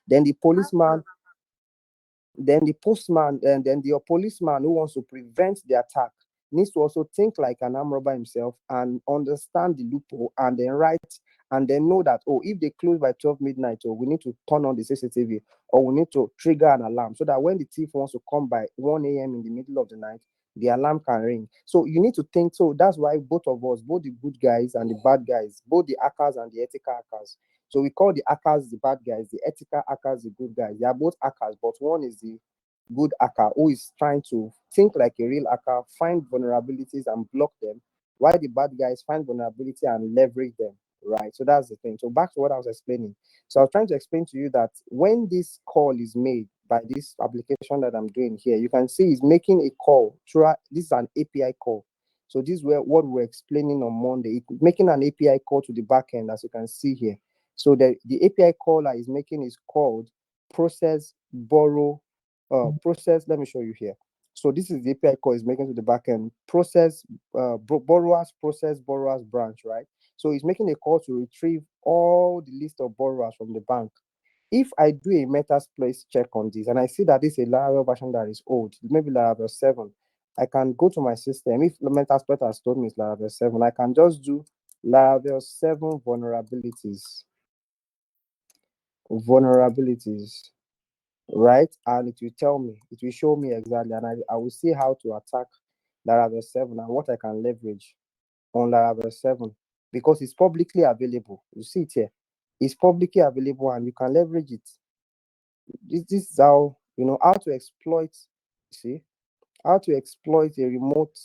Then the policeman, then the postman, and then the policeman who wants to prevent the attack needs to also think like an armed robber himself and understand the loophole and then write and then know that, oh, if they close by 12 midnight, or we need to turn on the CCTV, or we need to trigger an alarm so that when the thief wants to come by 1 a.m. in the middle of the night, the alarm can ring. So you need to think. So that's why both of us, both the good guys and the bad guys, both the hackers and the ethical hackers. So we call the hackers the bad guys, the ethical hackers the good guys. They are both hackers, but one is the good hacker who is trying to think like a real hacker, find vulnerabilities and block them, while the bad guys find vulnerability and leverage them. Right. So that's the thing. So back to what I was explaining. So I was trying to explain to you that when this call is made by this application that I'm doing here, you can see it's making a call through this is an API call. So this is where what we're explaining on Monday, making an API call to the backend, as you can see here. So the API caller is making is called process borrow process. Let me show you here. So this is the API call is making to the backend process borrowers branch, right? So it's making a call to retrieve all the list of borrowers from the bank. If I do a Metasploit check on this and I see that this is a Laravel version that is old, maybe Laravel 7, I can go to my system. If Metasploit has told me it's Laravel 7, I can just do Laravel 7 vulnerabilities, right? And it will tell me, it will show me exactly, and I will see how to attack Laravel 7 and what I can leverage on Laravel 7 because it's publicly available. You see it here. It's publicly available and you can leverage it. This is how, how to exploit, see, how to exploit a remote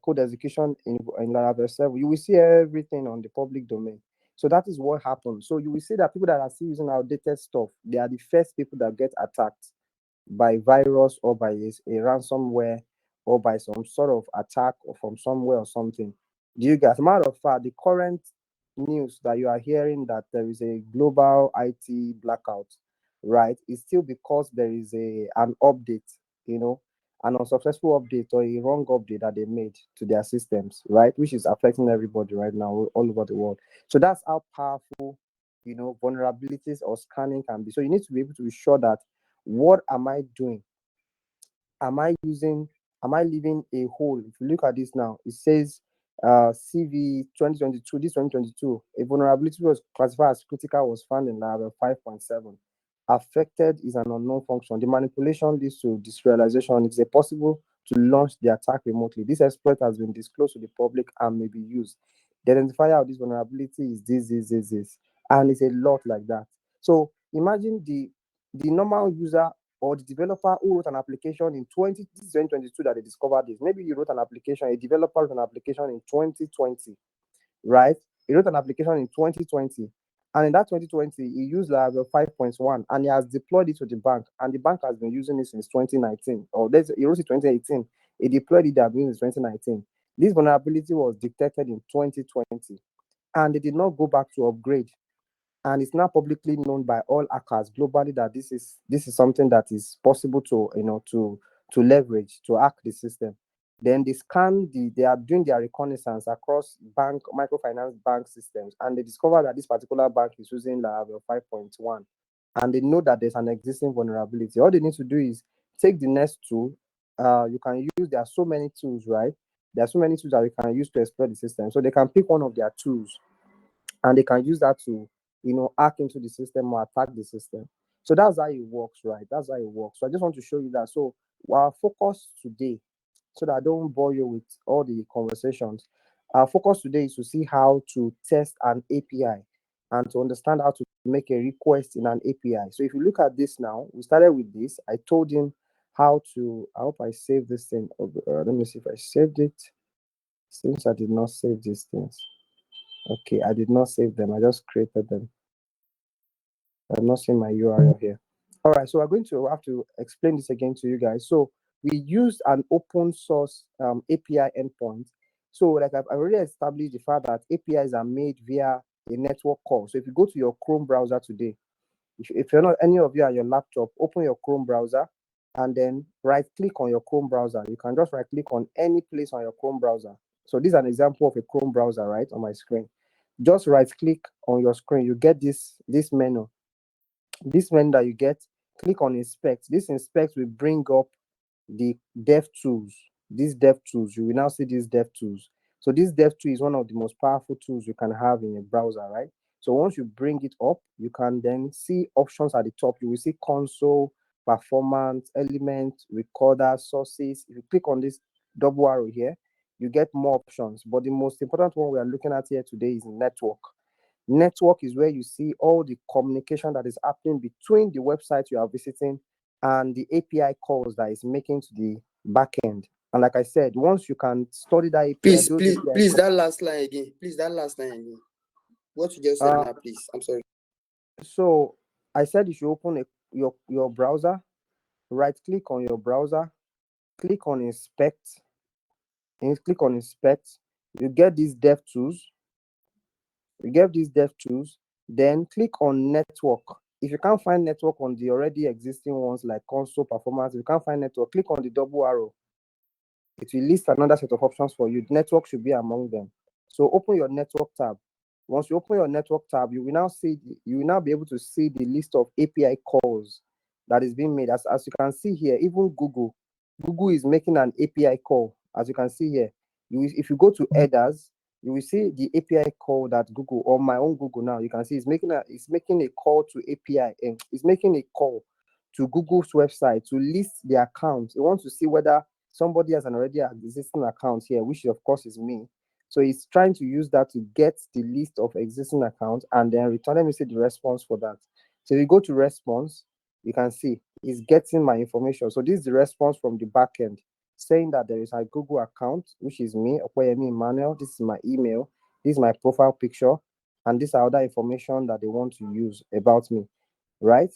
code execution in Laravel 7. You will see everything on the public domain. So that is what happens. So you will see that people that are still using outdated stuff, they are the first people that get attacked by virus or by a ransomware or by some sort of attack or from somewhere or something. Do you guys? As a matter of fact, the current news that you are hearing that there is a global IT blackout, right? It's still because there is an update, an unsuccessful update or a wrong update that they made to their systems, right? Which is affecting everybody right now all over the world. So that's how powerful, vulnerabilities or scanning can be. So you need to be able to be sure that what am I doing? Am I leaving a hole? If you look at this now, it says CV 2022, this 2022, a vulnerability was classified as critical was found in Laravel 5.7. Affected is an unknown function. The manipulation leads to disrealization. It's possible to launch the attack remotely. This exploit has been disclosed to the public and may be used. The identifier of this vulnerability is this. And it's a lot like that. So imagine the normal user or the developer who wrote an application in 2022 that they discovered this. Maybe you wrote an application, a developer wrote an application in 2020, right? He wrote an application in 2020. And in that 2020, he used Laravel 5.1 and he has deployed it to the bank. And the bank has been using it since 2019. Or he wrote it 2018. He deployed it, they have been in 2019. This vulnerability was detected in 2020. And they did not go back to upgrade. And it's now publicly known by all hackers globally that this is something that is possible to to leverage to hack the system. Then they are doing their reconnaissance across microfinance bank systems, and they discover that this particular bank is using Laravel 5.1, and they know that there's an existing vulnerability. All they need to do is take the next tool. You can use, there are so many tools, right? There are so many tools that you can use to exploit the system. So they can pick one of their tools and they can use that to hack into the system or attack the system. So that's how it works, right? That's how it works. So I just want to show you that. So our focus today, so that I don't bore you with all the conversations, our focus today is to see how to test an API and to understand how to make a request in an API. So if you look at this now, we started with this. I told him how to, I hope I saved this thing. Let me see if I saved it. Since I did not save these things. Okay, I did not save them. I just created them. I'm not seeing my URL here. All right, so we're going to have to explain this again to you guys. So we used an open source API endpoint. So like I've already established the fact that APIs are made via a network call. So if you go to your Chrome browser today, if you're not any of you on your laptop, open your Chrome browser and then right click on your Chrome browser. You can just right click on any place on your Chrome browser. So this is an example of a Chrome browser, right, on my screen. Just right click on your screen, you get this menu. This menu that you get, click on inspect. This inspect will bring up the dev tools. These dev tools, you will now see these dev tools. So this dev tool is one of the most powerful tools you can have in a browser, right? So once you bring it up, you can then see options at the top. You will see console, performance, element, recorder, sources. If you click on this double arrow here, you get more options. But the most important one we are looking at here today is network. Network is where you see all the communication that is happening between the website you are visiting and the API calls that is making to the backend. And like I said, once you can study that API, those API Please, that last line again. Please, that last line again. What you just said now, please. I'm sorry. so I said you should open your browser, right click on your browser, click on inspect, and click on inspect. You get these dev tools, then click on network. If you can't find network on the already existing ones like console performance, if you can't find network, click on the double arrow. It will list another set of options for you. Network should be among them. So open your network tab. Once you open your network tab, you will now be able to see the list of API calls that is being made. As you can see here, even Google is making an API call. As you can see here, if you go to headers, you will see the API call that Google, or my own Google now, you can see it's making a call to API, and it's making a call to Google's website to list the account. It wants to see whether somebody has an already existing account here, which of course is me. So it's trying to use that to get the list of existing accounts and then return. Let me see the response for that. So you go to response, you can see it's getting my information. So this is the response from the backend saying that there is a Google account, which is me, Okoyemi Emmanuel. This is my email. This is my profile picture. And these are other information that they want to use about me, right?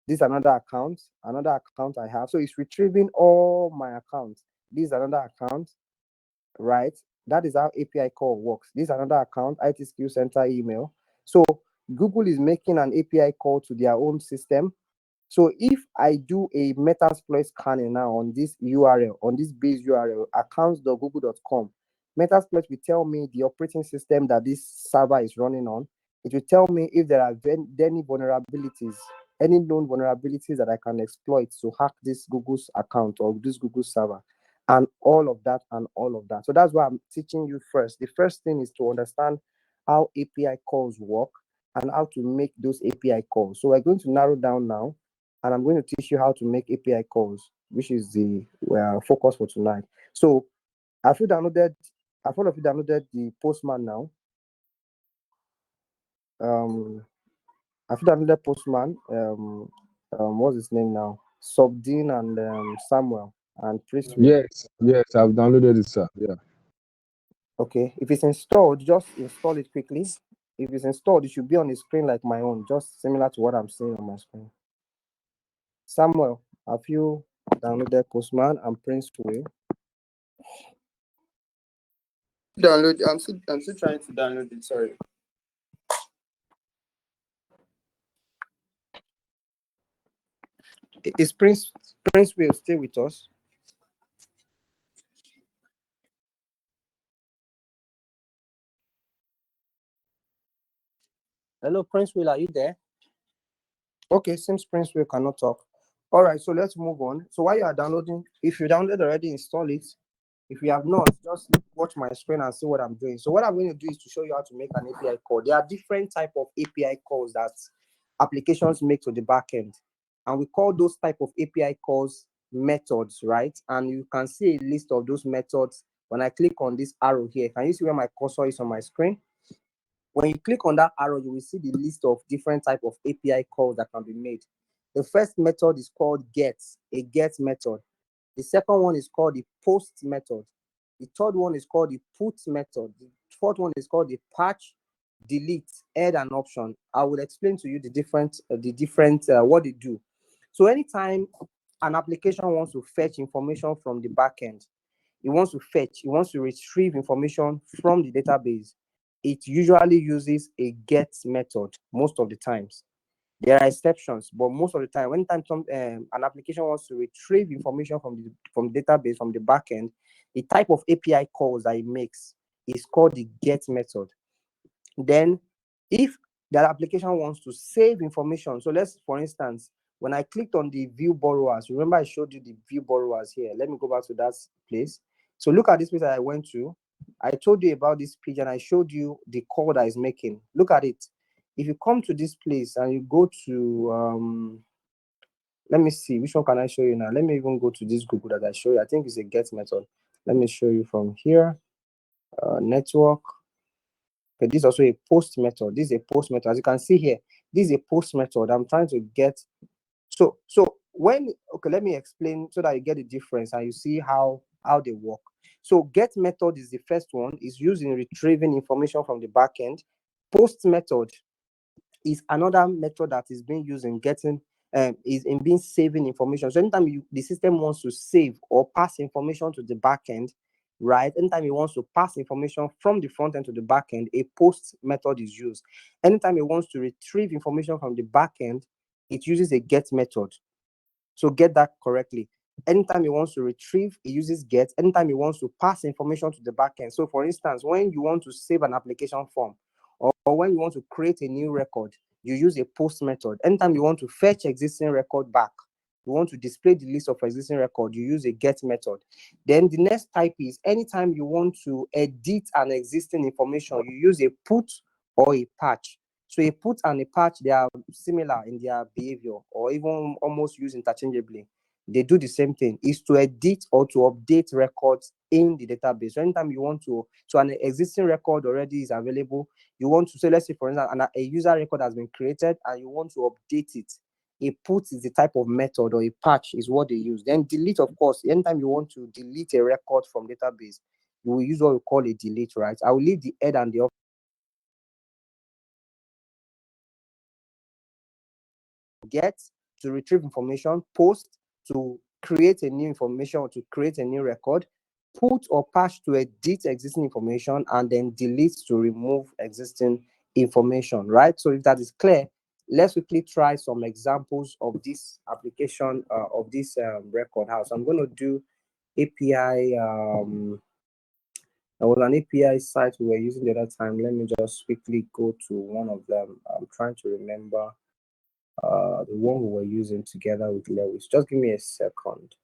This is another account I have. So it's retrieving all my accounts. This is another account, right? That is how API call works. This is another account, ITskillsCenter email. So Google is making an API call to their own system. So if I do a Metasploit scanning now on this URL, on this base URL, accounts.google.com, Metasploit will tell me the operating system that this server is running on. It will tell me if there are any vulnerabilities, any known vulnerabilities that I can exploit to hack this Google's account or this Google server, and all of that and all of that. So that's why I'm teaching you first. The first thing is to understand how API calls work and how to make those API calls. So we're going to narrow down now, and I'm going to teach you how to make API calls, which is the focus for tonight. So have all of you downloaded the Postman now? Have you downloaded Postman? What's his name now? Subdin and Samuel and Priest. Yes, I've downloaded it, sir. Yeah. Okay, if it's installed, just install it quickly. If it's installed, it should be on the screen like my own, just similar to what I'm seeing on my screen. Samuel, have you downloaded Postman and Prince Will? Download. I'm still trying to download it. Sorry. Is Prince Will stay with us? Hello, Prince Will, are you there? Okay, seems Prince Will cannot talk. All right, so let's move on. So while you are downloading, if you downloaded already, install it. If you have not, just watch my screen and see what I'm doing. So what I'm going to do is to show you how to make an API call. There are different type of API calls that applications make to the backend, and we call those type of API calls methods, right? And you can see a list of those methods when I click on this arrow here. Can you see where my cursor is on my screen? When you click on that arrow, you will see the list of different type of API calls that can be made. The first method is called get, a get method. The second one is called the post method. The third one is called the put method. The fourth one is called the patch, delete, add an option. I will explain to you the different what they do. So anytime an application wants to fetch information from the backend, it wants to retrieve information from the database, it usually uses a get method most of the times. There are exceptions, but most of the time, when an application wants to retrieve information from the database, from the backend, the type of API calls that it makes is called the get method. Then, if that application wants to save information. So let's, for instance, when I clicked on the view borrowers, remember I showed you the view borrowers here. Let me go back to that place. So look at this place that I went to. I told you about this page and I showed you the call that is making. Look at it. If you come to this place and you go to, let me see, which one can I show you now? Let me even go to this Google that I show you. I think it's a get method. Let me show you from here. Network. Okay, this is also a post method. This is a post method. As you can see here, this is a post method. I'm trying to get. So when, okay, let me explain so that you get the difference and you see how they work. So get method is the first one, is used in retrieving information from the backend. Post method is another method that is being used in getting is in being saving information. So anytime the system wants to save or pass information to the backend, right? Anytime it wants to pass information from the front end to the backend, a post method is used. Anytime it wants to retrieve information from the backend, it uses a get method. So get that correctly. Anytime it wants to retrieve, it uses get. Anytime it wants to pass information to the backend. So for instance, when you want to save an application form, or when you want to create a new record, you use a post method. Anytime you want to fetch existing record back, you want to display the list of existing record, you use a get method. Then the next type is anytime you want to edit an existing information, you use a put or a patch. So a put and a patch, they are similar in their behavior or even almost used interchangeably. They do the same thing, is to edit or to update records in the database. So anytime you want to, so an existing record already is available, you want to say, let's say for instance, a user record has been created and you want to update it. A put is the type of method, or a patch is what they use. Then delete, of course, anytime you want to delete a record from database, you will use what we call a delete, right? I will leave the head and the get to retrieve information, post to create a new information or to create a new record, put or patch to edit existing information, and then delete to remove existing information, right? So if that is clear, let's quickly try some examples of this application of this record house. I'm going to do API. There was an API site we were using the other time. Let me just quickly go to one of them. I'm trying to remember the one we were using together with Lewis. Just give me a second.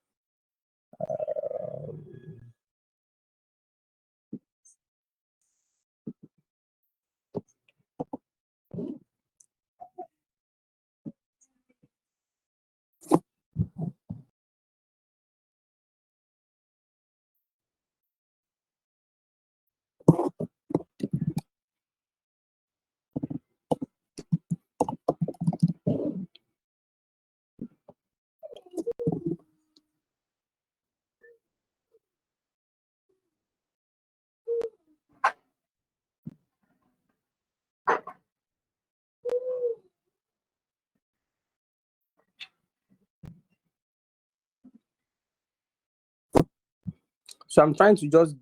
So I'm trying to just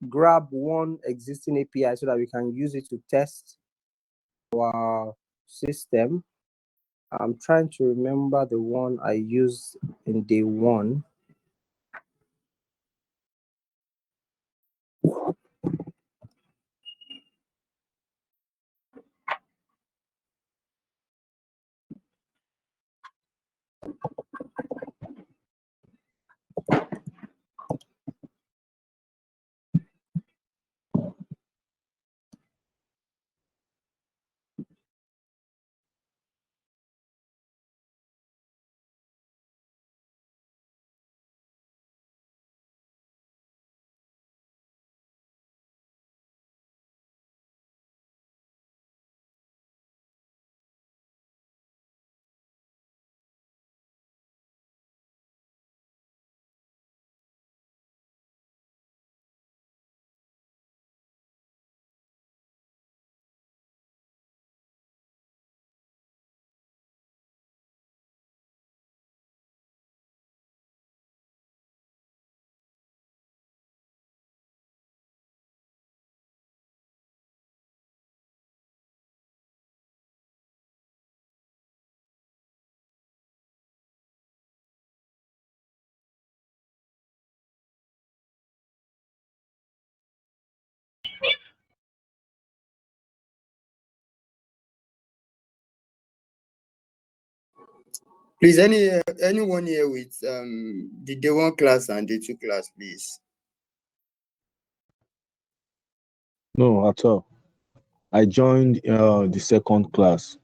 grab one existing API so that we can use it to test our system. I'm trying to remember the one I used in day one. Please, anyone here with the day 1 class and day 2 class, please. No, at all. I joined the second class.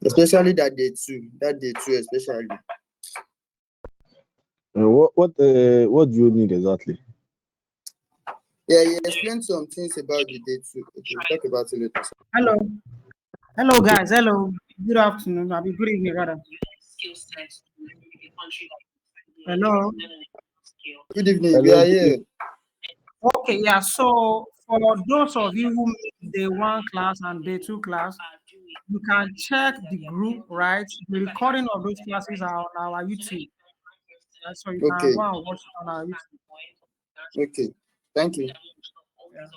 Especially that day 2. That day 2 especially. What do you need exactly? Yeah, you explained some things about the day 2. Okay, we'll talk about it later. Hello. Hello, guys. Hello. Good afternoon. I mean, good evening, rather. Hello. Good evening. We Hello, are good here. Okay, yeah. So, for those of you who missed day 1 class and day 2 class, you can check the group, right? The recording of those classes are on our YouTube. Right? So, you can Okay. go and watch it on our YouTube. Okay. Thank you. Yeah.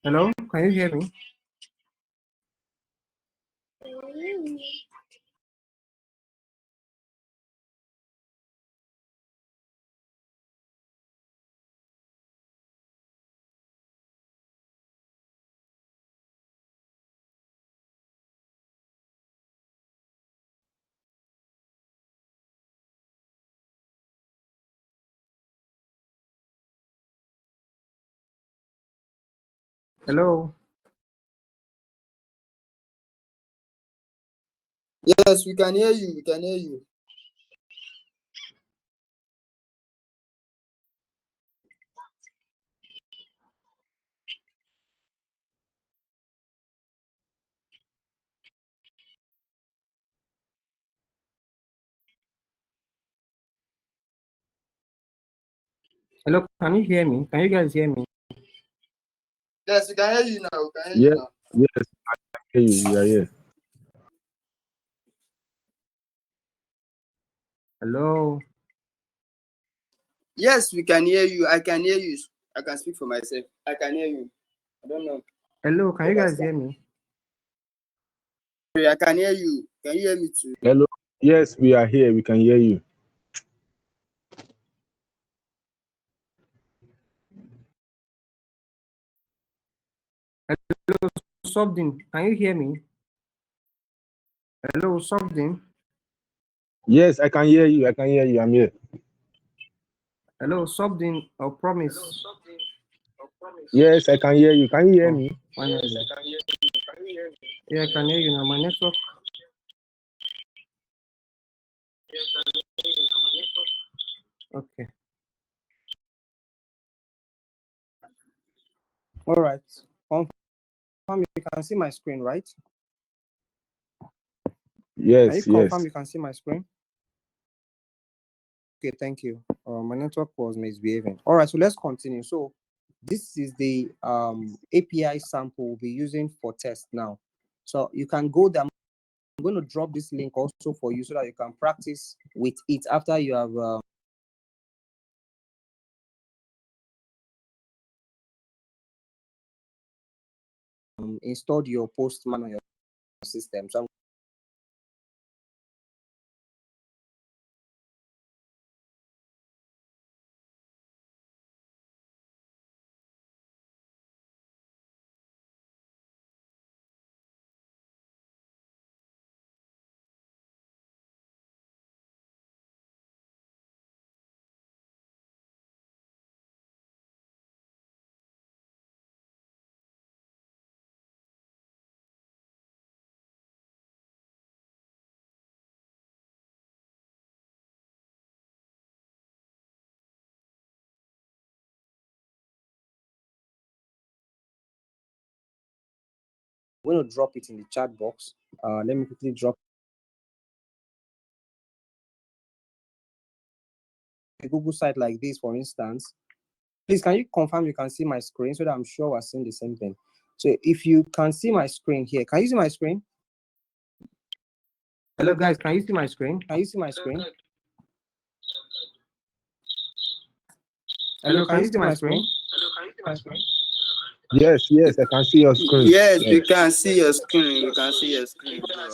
Hello. Can you hear me? Hello. Yes, we can hear you. We can hear you. Hello. Can you hear me? Can you guys hear me? Yes, we can hear you now. We can hear you now. Yes, I can hear you. We are here. Hello. Yes, we can hear you. I can hear you. I can speak for myself. I can hear you. I don't know. Hello. Can you guys hear me? I can hear you. Can you hear me too? Hello. Yes, we are here. We can hear you. Hello. Something. Can you hear me? Hello. Something. Yes, I can hear you. I can hear you. I'm here. Hello. Something. I promise. Yes, I can hear you. Can you hear me? Finally. Yeah, I can hear you now. My network. Okay. All right. Confirm you can see my screen, right? Can you Yes, confirm yes. you can see my screen? Okay, thank you. My network was misbehaving. All right, so let's continue. So this is the API sample we'll be using for test now. So you can go there. I'm going to drop this link also for you so that you can practice with it after you have installed your Postman on your system. So going to drop it in the chat box. Let me quickly drop a Google site like this, for instance. Please, can you confirm you can see my screen so that I'm sure we're seeing the same thing? So if you can see my screen here, can you see my screen? Hello, guys. Can you see my screen? Can you see my screen? Hello, can you see my screen? Yes, yes, I can see your screen. Yes, we can see your screen. We can see your screen, bro.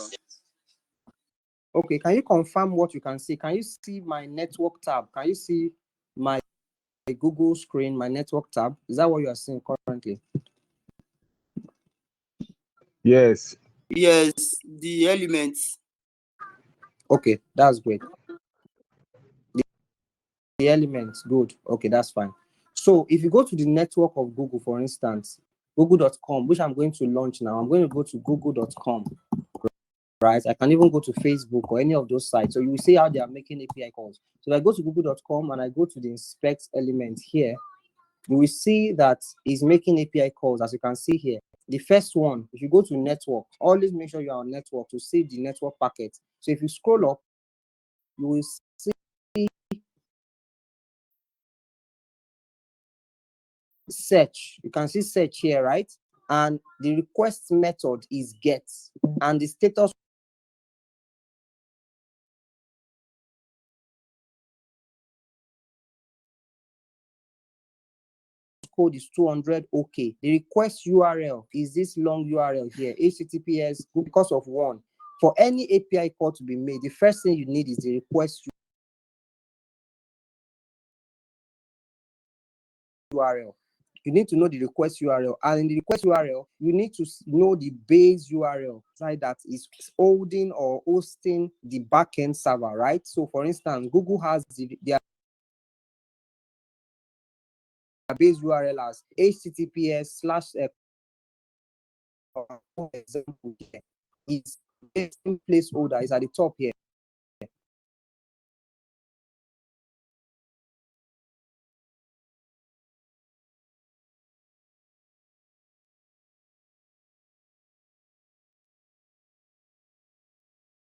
Okay, can you confirm what you can see? Can you see my network tab? Can you see my Google screen, my network tab? Is that what you are seeing currently? Yes. Yes, the elements. Okay, that's great. The elements, good. Okay, that's fine. So if you go to the network of Google, for instance, google.com, which I'm going to launch now, I'm going to go to google.com, right? I can even go to Facebook or any of those sites. So you will see how they are making API calls. So if I go to google.com and I go to the inspect element here, you will see that it's making API calls, as you can see here. The first one, if you go to network, always make sure you are on network to see the network packet. So if you scroll up, you will see search. You can see search here, right? And the request method is get, and the status code is 200. Okay, the request URL is this long URL here, HTTPS, because of one. For any API call to be made, the first thing you need is the request URL. You need to know the request URL, and in the request URL, you need to know the base URL site that is holding or hosting the backend server, right? So, for instance, Google has their base URL as https slash example here. It's placeholder is at the top here.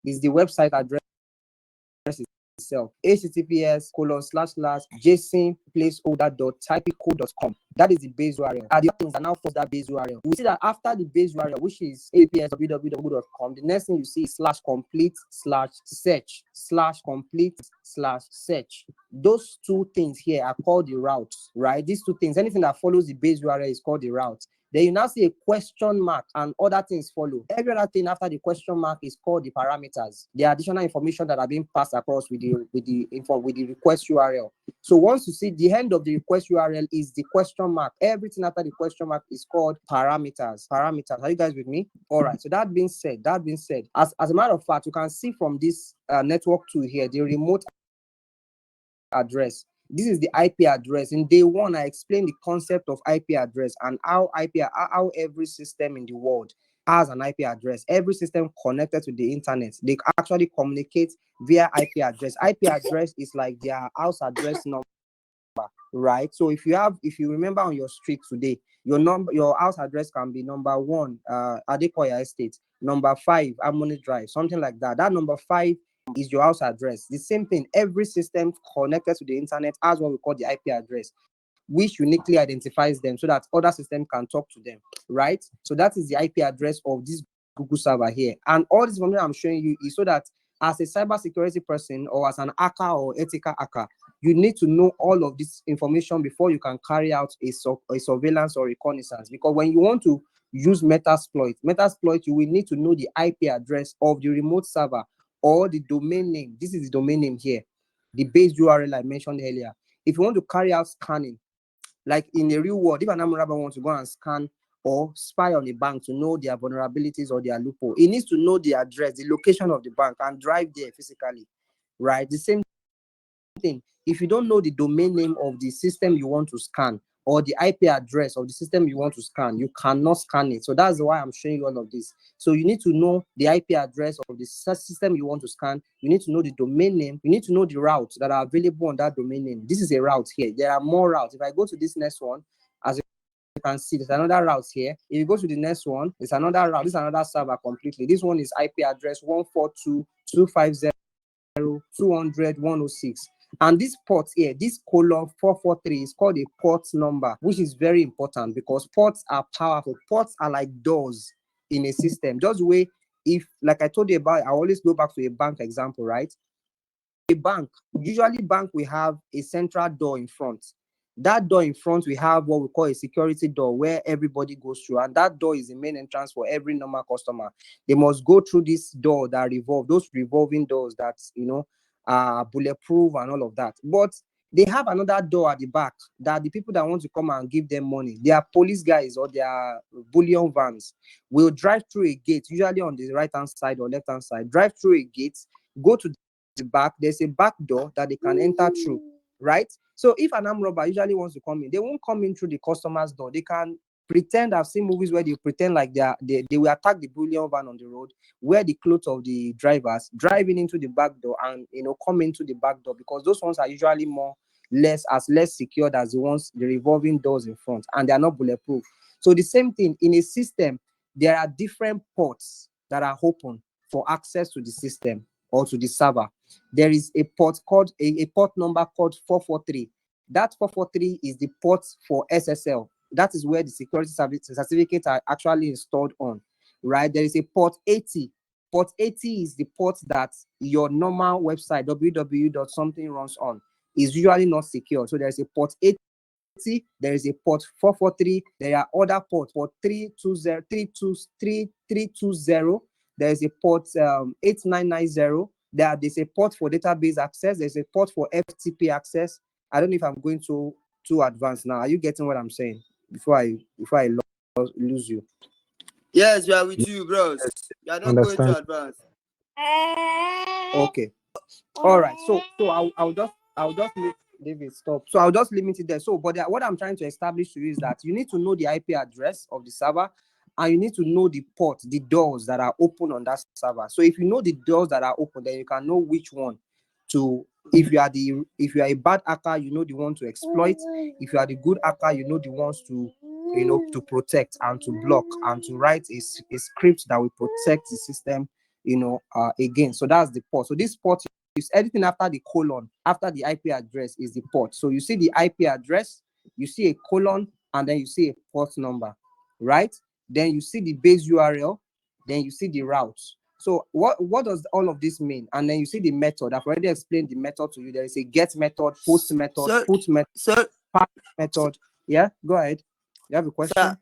Is the website address itself, https://json placeholder.typicode.com. That is the base URL. And the things that now force that base URL. You see that after the base URL, which is https://www.google.com, the next thing you see is /complete/search/complete/search. Those two things here are called the routes, right? These two things, anything that follows the base URL is called the route. Then you now see a question mark and other things follow. Every other thing after the question mark is called the parameters, the additional information that are being passed across with the request URL. So once you see the end of the request URL is the question mark, everything after the question mark is called parameters. Parameters. Are you guys with me? All right. So that being said, as a matter of fact, you can see from this network tool here, the remote address. This is the IP address. In day one, I explained the concept of IP address and how every system in the world has an IP address. Every system connected to the internet, they actually communicate via IP address. IP address is like their house address number, right? So if you remember on your street today, your house address can be number 1, Adekoya Estate, number 5, Harmony Drive, something like that. That number 5 is your house address. The same thing, every system connected to the internet has what we call the IP address, which uniquely identifies them so that other systems can talk to them, right? So that is the IP address of this Google server here. And all this information I'm showing you is so that as a cybersecurity person or as an hacker or ethical hacker, you need to know all of this information before you can carry out a surveillance or reconnaissance. Because when you want to use Metasploit, you will need to know the IP address of the remote server or the domain name. This is the domain name here, the base URL I mentioned earlier. If you want to carry out scanning, like in the real world, if an armed robber wants to go and scan or spy on a bank to know their vulnerabilities or their loophole, he needs to know the address, the location of the bank, and drive there physically, right? The same thing, if you don't know the domain name of the system you want to scan or the IP address of the system you want to scan, you cannot scan it. So that's why I'm showing you all of this. So you need to know the IP address of the system you want to scan. You need to know the domain name. You need to know the routes that are available on that domain name. This is a route here. There are more routes. If I go to this next one, as you can see there's another route here. If you go to the next one, there's another route. This is another server completely. This one is IP address 142.250.200.106. And this port here, this colon 443 is called a port number, which is very important because ports are powerful. Ports are like doors in a system. Just the way, if, like I told you about, I always go back to a bank example, right? A bank, usually bank, we have a central door in front. That door in front, we have what we call a security door where everybody goes through. And that door is the main entrance for every normal customer. They must go through this door that revolve, those revolving doors that, you know, are bulletproof and all of that. But they have another door at the back that the people that want to come and give them money, they are police guys or they are bullion vans, will drive through a gate, usually on the right-hand side or left-hand side, drive through a gate, go to the back. There's a back door that they can enter through, right? So if an armed robber usually wants to come in, they won't come in through the customer's door. They can pretend. I've seen movies where they pretend like they will attack the bullion van on the road, wear the clothes of the drivers, driving into the back door and, you know, come into the back door, because those ones are usually less secured as the ones, the revolving doors in front, and they are not bulletproof. So the same thing in a system, there are different ports that are open for access to the system or to the server. There is a port called a port number called 443. That 443 is the port for SSL. That is where the security certificates are actually installed on, right? There is a port 80. Port 80 is the port that your normal website, www.something, runs on. Is usually not secure. So there's a port 80, there is a port 443, there are other ports, port 320, there's a port 8990, there's a port for database access, there's a port for FTP access. I don't know if I'm going too advanced now. Are you getting what I'm saying before I lose you? Yes, we are with you, bros. You are not going to advance. Okay. All right. So I'll just leave it, stop. So I'll just limit it there. So, but what I'm trying to establish to you is that you need to know the IP address of the server, and you need to know the port, the doors that are open on that server. So if you know the doors that are open, then you can know which one to. If you are a bad hacker, you know the one to exploit. If you are the good hacker, you know the ones to, you know, to protect and to block and to write a script that will protect the system, you know, again. So that's the port. So this port is anything after the colon, after the IP address is the port. So you see the IP address, you see a colon, and then you see a port number, right? Then you see the base URL, then you see the route. So what does all of this mean? And then you see the method. I've already explained the method to you. There is a get method, post method, put method, pass method. Yeah, go ahead. You have a question? Sir,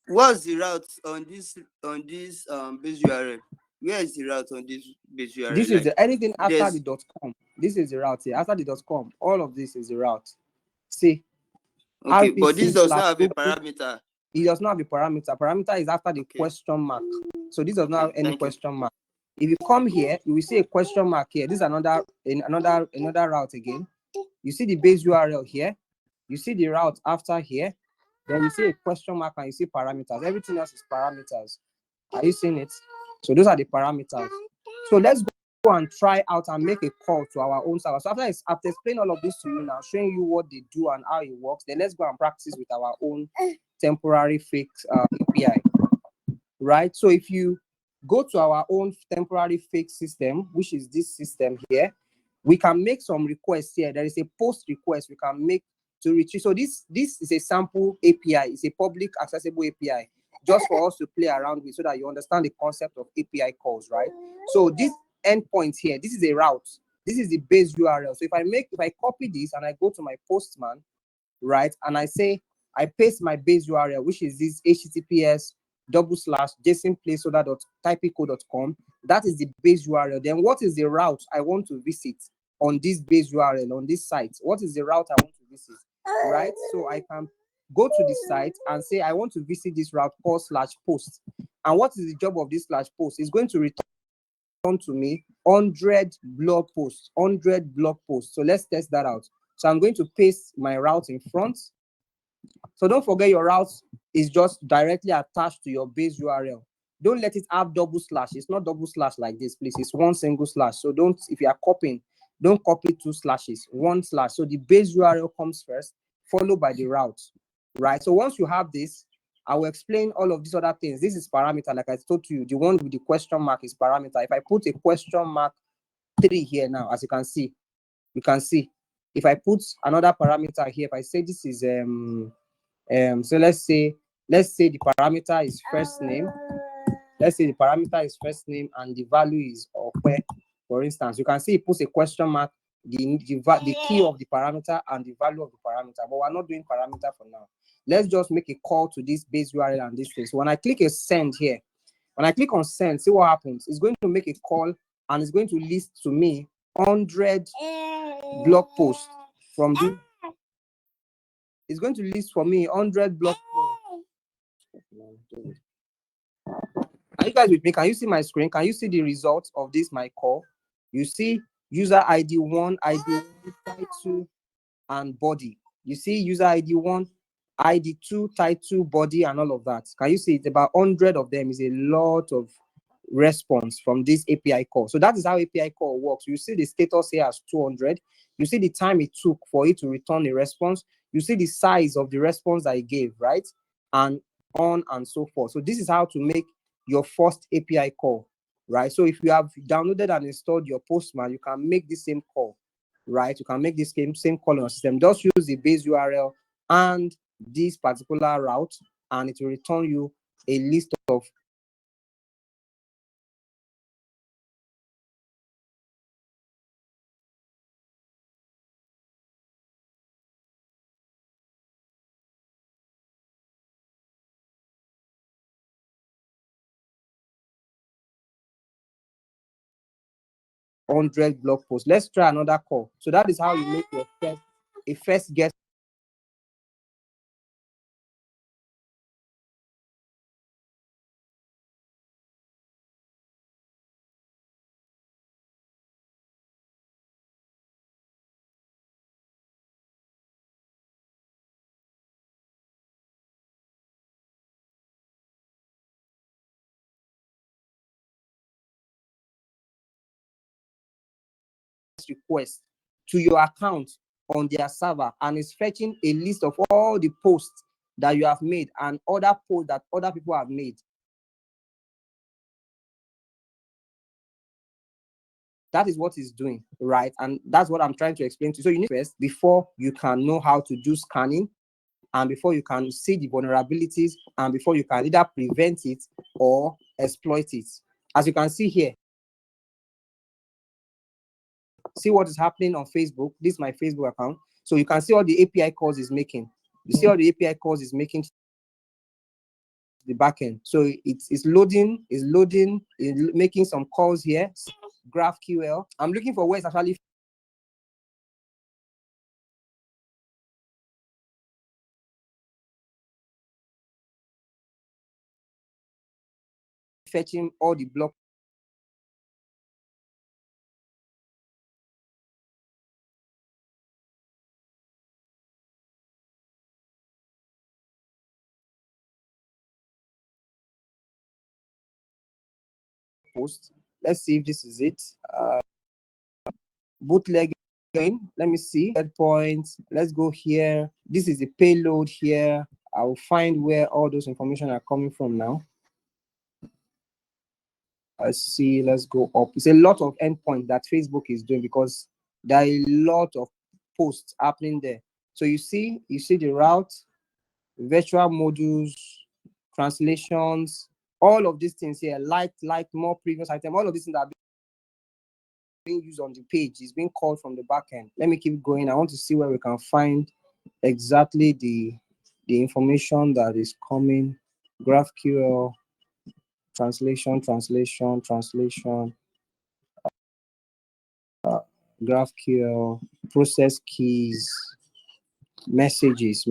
what's the route on this base URL? Where is the route on this base URL? This is anything after the .com. This is the route here. After the .com, all of this is the route. See. Okay, but this does not have a parameter. It does not have a parameter. Parameter is after the question mark. So this does not have any question mark. If you come here, you will see a question mark here. This is another route again. You see the base URL here. You see the route after here. Then you see a question mark and you see parameters. Everything else is parameters. Are you seeing it? So those are the parameters. So let's go and try out and make a call to our own server. So after explaining all of this to you now, showing you what they do and how it works, then let's go and practice with our own temporary fake API, right? So if you go to our own temporary fake system, which is this system here, we can make some requests here. There is a post request we can make to retrieve. So this is a sample API. It's a public accessible API just for us to play around with so that you understand the concept of API calls, right? So this endpoint here, this is a route. This is the base URL. So if I copy this and I go to my Postman, right, and I say I paste my base URL, which is this https://jasonplaceholder.typico.com. That is the base URL. Then what is the route I want to visit on this base URL on this site? What is the route I want to visit? Right? So I can go to the site and say I want to visit this route called /post. And what is the job of this /post? It's going to return to me 100 blog posts. So let's test that out. So I'm going to paste my route in front. So don't forget your route is just directly attached to your base URL. Don't let it have double slash. It's not double slash like this, please. It's one single slash. So if you are copying, don't copy two slashes, one slash. So the base URL comes first, followed by the route. right? So once you have this, I will explain all of these other things. This is parameter, like I told you, the one with the question mark is parameter. If I put a question mark 3 here now, as you can see, if I put another parameter here, if I say this is so let's say the parameter is first name. Let's say the parameter is first name and the value is Okwe, for instance. You can see it puts a question mark, the key of the parameter and the value of the parameter, but we're not doing parameter for now. Let's just make a call to this base URL and this thing. So when I click a send here, when I click on send, see what happens. It's going to make a call and it's going to list to me 100 blog posts from this. It's going to list for me 100 blog posts. Are you guys with me? Can you see my screen? Can you see the results of this, my call? You see user ID 1, ID 2, and body. You see user ID 1, ID 2, title, body, and all of that. Can you see it's about 100 of them? Is a lot of response from this API call. So that is how API call works. You see the status here as 200. You see the time it took for it to return a response. You see the size of the response that it gave, right? And on and so forth. So this is how to make your first API call, right? So if you have downloaded and installed your Postman, you can make the same call, right? You can make this same call on your system. Just use the base URL and this particular route, and it will return you a list of hundred blog posts. Let's try another call. So that is how you make your first guess. Request to your account on their server, and it's fetching a list of all the posts that you have made and other posts that other people have made. That is what it's doing, right? And that's what I'm trying to explain to you. So you need first, before you can know how to do scanning, and before you can see the vulnerabilities, and before you can either prevent it or exploit it. As you can see here, see what is happening on Facebook. This is my Facebook account. So you can see all the API calls is making. You see all the API calls is making the backend. So it's loading, making some calls here. GraphQL. I'm looking for where it's actually fetching all the block posts. Let's see if this is it. Bootleg. Let me see. Points. Let's go here. This is the payload here. I'll find where all those information are coming from now. Let's see. Let's go up. It's a lot of endpoints that Facebook is doing because there are a lot of posts happening there. So you see the route, virtual modules, translations, all of these things here, like more previous item, all of these things that are being used on the page is being called from the backend. Let me keep going. I want to see where we can find exactly the information that is coming. GraphQL, translation, GraphQL, process keys, messages.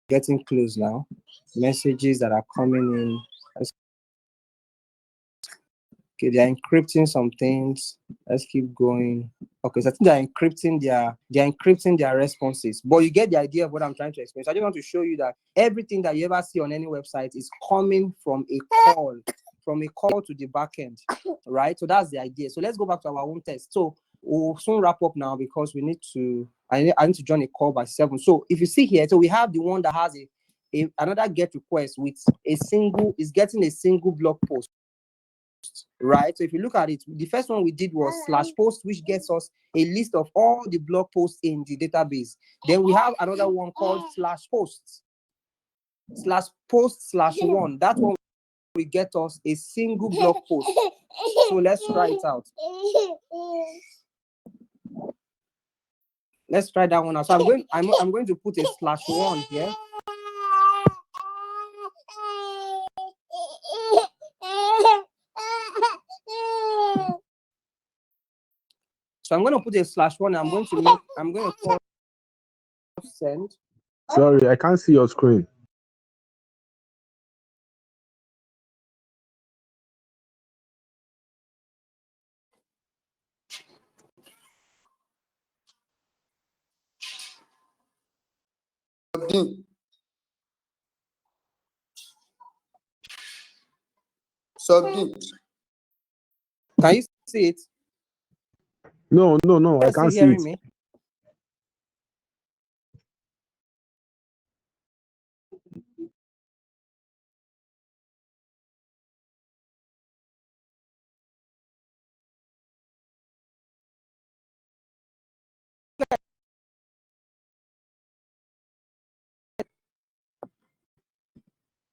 Getting close now. Messages that are coming in. Okay, they're encrypting some things. Let's keep going. Okay, so I think they're encrypting their responses, but you get the idea of what I'm trying to explain. So I just want to show you that everything that you ever see on any website is coming from a call to the backend, right? So that's the idea. So let's go back to our own test. So we'll soon wrap up now because we need to. I need to join a call by 7. So if you see here, so we have the one that has another get request with is getting a single blog post. Right, so if you look at it, the first one we did was /post, which gets us a list of all the blog posts in the database. Then we have another one called /post /1. That one will get us a single blog post. So let's try it out. Let's try that one out. So I'm going to put a /1 here. So I'm going to put a /1. I'm going to call send. Sorry, I can't see your screen. Submit. Can you see it? No, I can't see it. Me?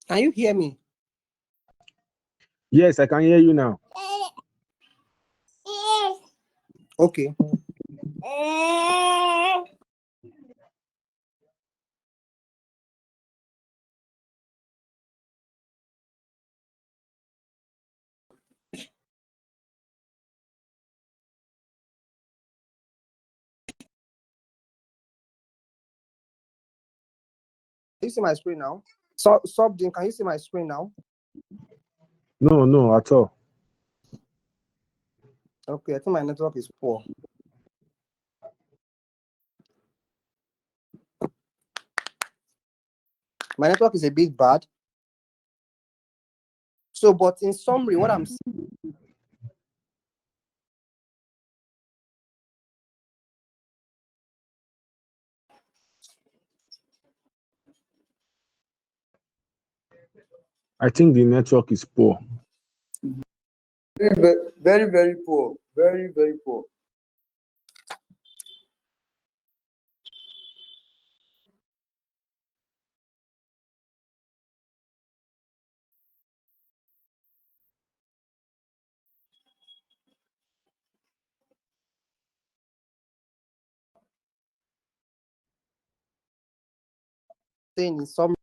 Can you hear me? Yes, I can hear you now. Okay. Can you see my screen now? So, can you see my screen now? No, at all. Okay, I think my network is poor. My network is a bit bad. So, but in summary, what I'm I think the network is poor. Very, very, very poor. Very, very poor. saying in summary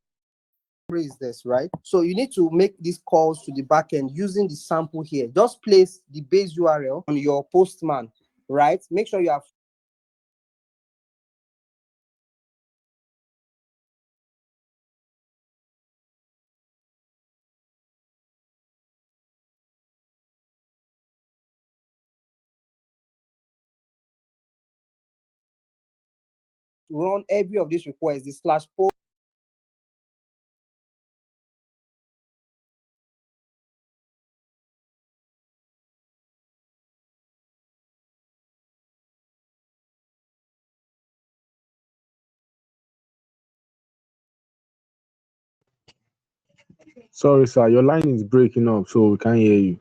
is this, right? So you need to make these calls to the backend using the sample here. Just place the base URL on your postman, right? Make sure you have run every of these requests, the /post. Sorry, sir, your line is breaking up, so we can't hear you.